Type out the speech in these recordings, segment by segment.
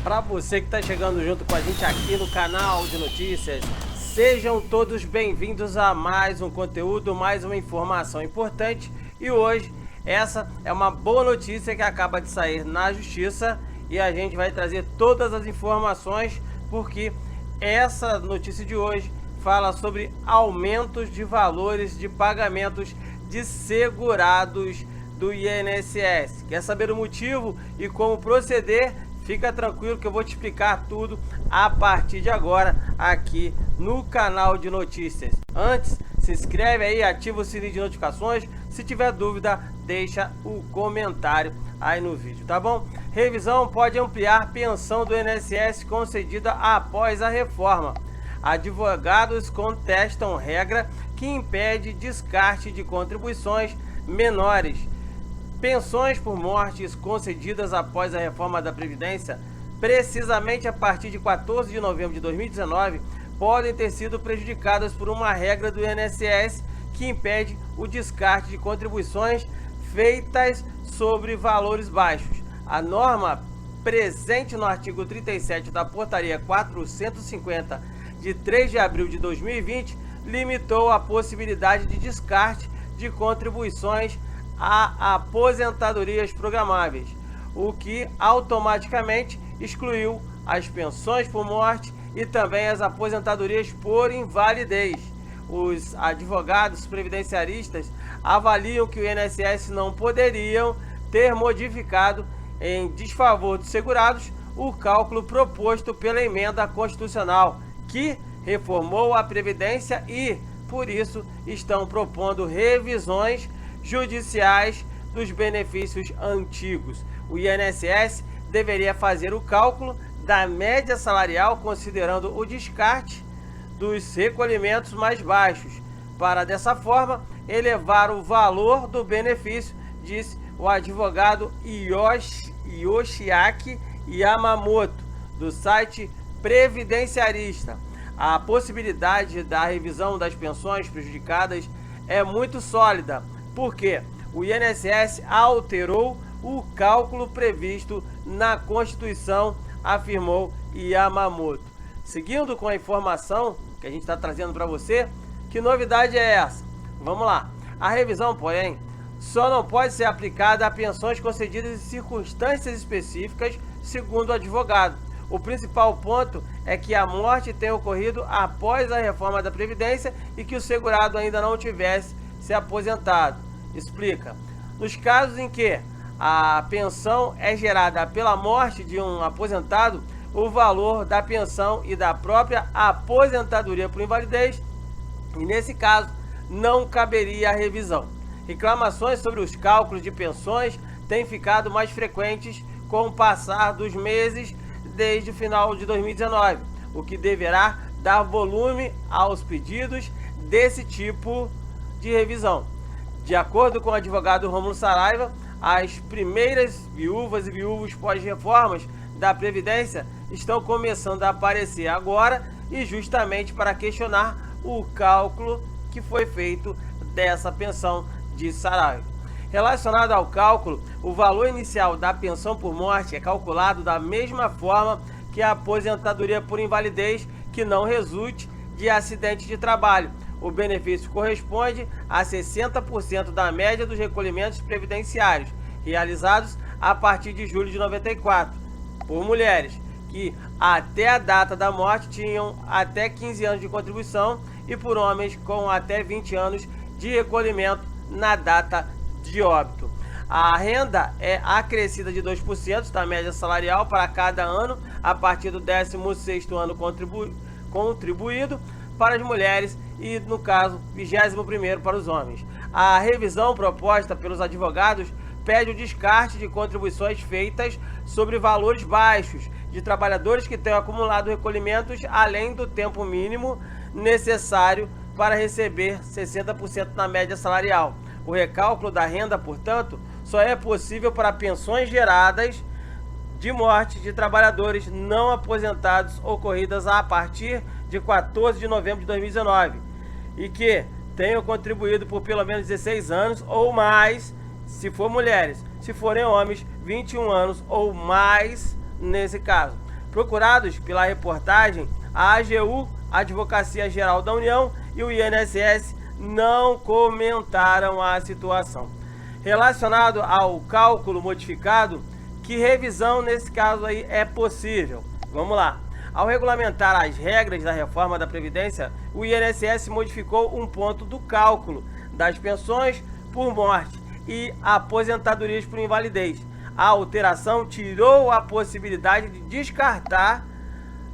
Para você que está chegando junto com a gente aqui no canal de notícias, sejam todos bem-vindos a mais um conteúdo, mais uma informação importante. E hoje, essa é uma boa notícia que acaba de sair na Justiça e a gente vai trazer todas as informações, porque essa notícia de hoje fala sobre aumentos de valores de pagamentos de segurados do INSS. Quer saber o motivo e como proceder? Fica tranquilo que eu vou te explicar tudo a partir de agora aqui no canal de notícias. Antes, se inscreve aí, ativa o sininho de notificações. Se tiver dúvida, deixa o comentário aí no vídeo, tá bom? Revisão pode ampliar pensão do INSS concedida após a reforma. Advogados contestam regra que impede descarte de contribuições menores. Pensões por mortes concedidas após a reforma da Previdência, precisamente a partir de 14 de novembro de 2019, podem ter sido prejudicadas por uma regra do INSS que impede o descarte de contribuições feitas sobre valores baixos. A norma presente no artigo 37 da Portaria 450, de 3 de abril de 2020, limitou a possibilidade de descarte de contribuições a aposentadorias programáveis, o que automaticamente excluiu as pensões por morte e também as aposentadorias por invalidez. Os advogados previdenciaristas avaliam que o INSS não poderiam ter modificado em desfavor dos segurados o cálculo proposto pela emenda constitucional, que reformou a Previdência e, por isso, estão propondo revisões judiciais dos benefícios antigos. O INSS deveria fazer o cálculo da média salarial considerando o descarte dos recolhimentos mais baixos, para dessa forma elevar o valor do benefício, disse o advogado Yoshiaki Yamamoto, do site Previdenciarista. A possibilidade da revisão das pensões prejudicadas é muito sólida, porque o INSS alterou o cálculo previsto na Constituição, afirmou Yamamoto. Seguindo com a informação que a gente está trazendo para você, que novidade é essa? Vamos lá. A revisão, porém, só não pode ser aplicada a pensões concedidas em circunstâncias específicas, segundo o advogado. O principal ponto é que a morte tenha ocorrido após a reforma da Previdência e que o segurado ainda não tivesse se aposentado. Explica. Nos casos em que a pensão é gerada pela morte de um aposentado, o valor da pensão e da própria aposentadoria por invalidez, e nesse caso não caberia a revisão. Reclamações sobre os cálculos de pensões têm ficado mais frequentes com o passar dos meses desde o final de 2019, o que deverá dar volume aos pedidos desse tipo de revisão. De acordo com o advogado Rômulo Saraiva, as primeiras viúvas e viúvos pós-reformas da Previdência estão começando a aparecer agora e justamente para questionar o cálculo que foi feito dessa pensão, disse Saraiva. Relacionado ao cálculo, o valor inicial da pensão por morte é calculado da mesma forma que a aposentadoria por invalidez que não resulte de acidente de trabalho. O benefício corresponde a 60% da média dos recolhimentos previdenciários realizados a partir de julho de 94, por mulheres que até a data da morte tinham até 15 anos de contribuição e por homens com até 20 anos de recolhimento na data de óbito. A renda é acrescida de 2% da média salarial para cada ano a partir do 16º ano contribuído para as mulheres e, no caso, 21º para os homens. A revisão proposta pelos advogados pede o descarte de contribuições feitas sobre valores baixos de trabalhadores que tenham acumulado recolhimentos além do tempo mínimo necessário para receber 60% na média salarial. O recálculo da renda, portanto, só é possível para pensões geradas de morte de trabalhadores não aposentados ocorridas a partir de 14 de novembro de 2019 e que tenham contribuído por pelo menos 16 anos ou mais, se for mulheres. Se forem homens, 21 anos ou mais nesse caso. Procurados pela reportagem, a AGU, Advocacia Geral da União, e o INSS não comentaram a situação. Relacionado ao cálculo modificado, que revisão nesse caso aí é possível? Vamos lá. Ao regulamentar as regras da reforma da Previdência, o INSS modificou um ponto do cálculo das pensões por morte e aposentadorias por invalidez. A alteração tirou a possibilidade de descartar,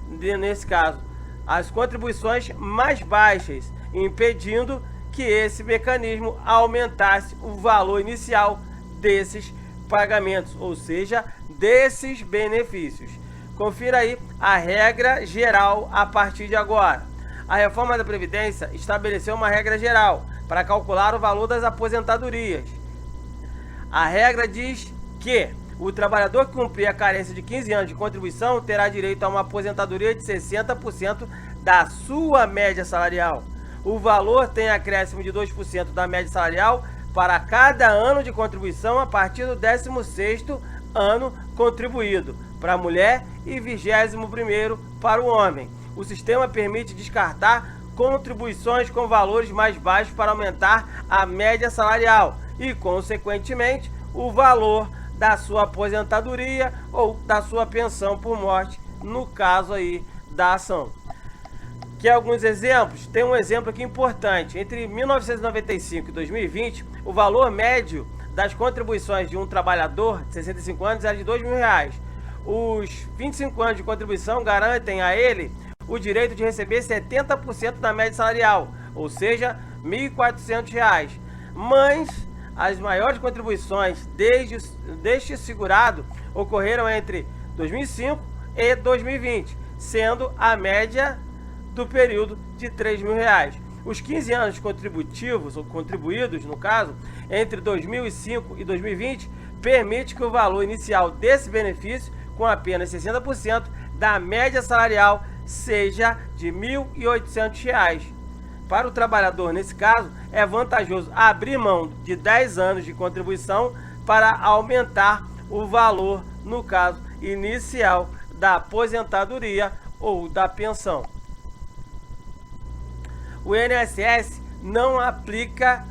nesse caso, as contribuições mais baixas, impedindo que esse mecanismo aumentasse o valor inicial desses pagamentos, ou seja, desses benefícios. Confira aí a regra geral a partir de agora. A reforma da Previdência estabeleceu uma regra geral para calcular o valor das aposentadorias. A regra diz que o trabalhador que cumprir a carência de 15 anos de contribuição terá direito a uma aposentadoria de 60% da sua média salarial. O valor tem acréscimo de 2% da média salarial para cada ano de contribuição a partir do 16º ano contribuído para a mulher e 21º para o homem. O sistema permite descartar contribuições com valores mais baixos para aumentar a média salarial e, consequentemente, o valor da sua aposentadoria ou da sua pensão por morte, no caso aí da ação. Quer alguns exemplos? Tem um exemplo aqui importante. Entre 1995 e 2020, o valor médio das contribuições de um trabalhador de 65 anos era de R$2.000. Os 25 anos de contribuição garantem a ele o direito de receber 70% da média salarial, ou seja, R$1.400. Mas as maiores contribuições deste segurado ocorreram entre 2005 e 2020, sendo a média do período de R$3.000. Os 15 anos contributivos, ou contribuídos no caso, entre 2005 e 2020, permite que o valor inicial desse benefício, com apenas 60% da média salarial, seja de R$1.800. Para o trabalhador, nesse caso, é vantajoso abrir mão de 10 anos de contribuição para aumentar o valor, no caso, inicial da aposentadoria ou da pensão. O INSS não aplica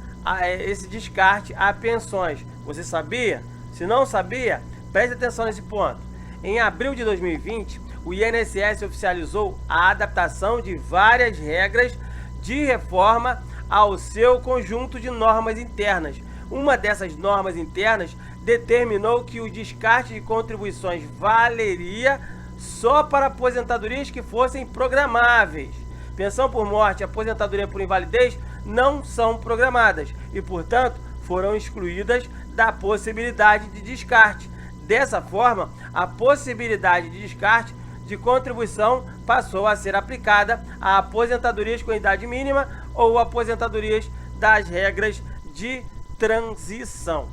esse descarte a pensões. Você sabia? Se não sabia, preste atenção nesse ponto. Em abril de 2020, o INSS oficializou a adaptação de várias regras de reforma ao seu conjunto de normas internas. Uma dessas normas internas determinou que o descarte de contribuições valeria só para aposentadorias que fossem programáveis. Pensão por morte e aposentadoria por invalidez não são programadas e, portanto, foram excluídas da possibilidade de descarte. Dessa forma, a possibilidade de descarte de contribuição passou a ser aplicada a aposentadorias com idade mínima ou aposentadorias das regras de transição.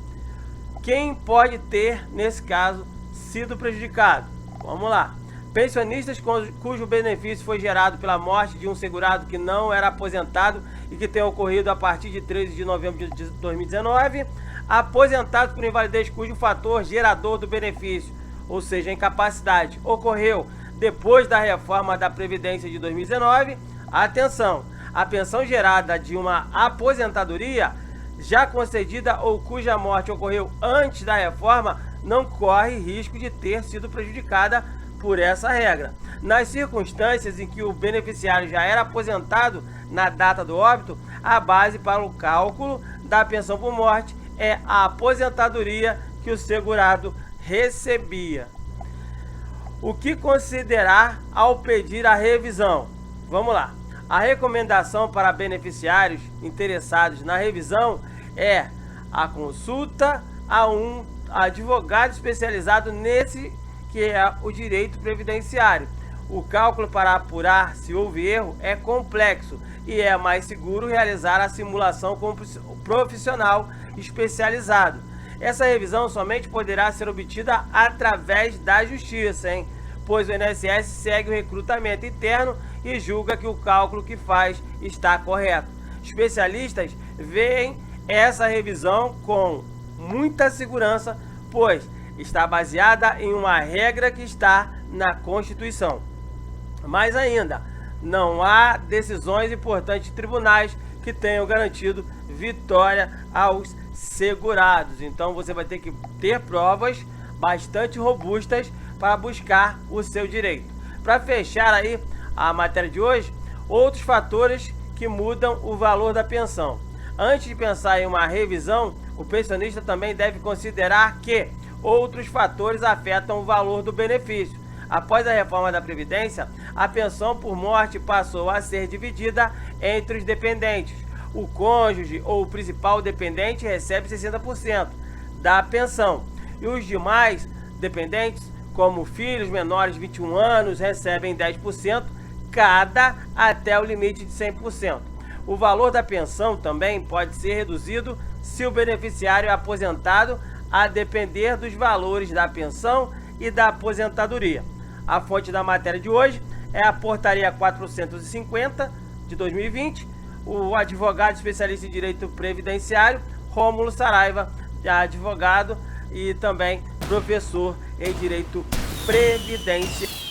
Quem pode ter, nesse caso, sido prejudicado? Vamos lá. Pensionistas cujo benefício foi gerado pela morte de um segurado que não era aposentado e que tenha ocorrido a partir de 13 de novembro de 2019. Aposentados por invalidez cujo fator gerador do benefício, ou seja, a incapacidade, ocorreu depois da reforma da Previdência de 2019. Atenção! A pensão gerada de uma aposentadoria já concedida ou cuja morte ocorreu antes da reforma não corre risco de ter sido prejudicada por essa regra. Nas circunstâncias em que o beneficiário já era aposentado na data do óbito, a base para o cálculo da pensão por morte é a aposentadoria que o segurado recebia. O que considerar ao pedir a revisão? Vamos lá. A recomendação para beneficiários interessados na revisão é a consulta a um advogado especializado nesse que é o direito previdenciário. O cálculo para apurar se houve erro é complexo e é mais seguro realizar a simulação com um profissional especializado. Essa revisão somente poderá ser obtida através da justiça, pois o INSS segue o recrutamento interno e julga que o cálculo que faz está correto. Especialistas veem essa revisão com muita segurança, pois está baseada em uma regra que está na Constituição. Mais ainda, não há decisões importantes de tribunais que tenham garantido vitória aos segurados. Então você vai ter que ter provas bastante robustas para buscar o seu direito. Para fechar aí a matéria de hoje, outros fatores que mudam o valor da pensão. Antes de pensar em uma revisão, o pensionista também deve considerar que outros fatores afetam o valor do benefício. Após a reforma da Previdência, a pensão por morte passou a ser dividida entre os dependentes. O cônjuge ou o principal dependente recebe 60% da pensão e os demais dependentes, como filhos menores de 21 anos, recebem 10% cada até o limite de 100%. O valor da pensão também pode ser reduzido se o beneficiário é aposentado, a depender dos valores da pensão e da aposentadoria. A fonte da matéria de hoje é a Portaria 450 de 2020. O advogado especialista em direito previdenciário, Rômulo Saraiva, advogado e também professor em direito previdenciário.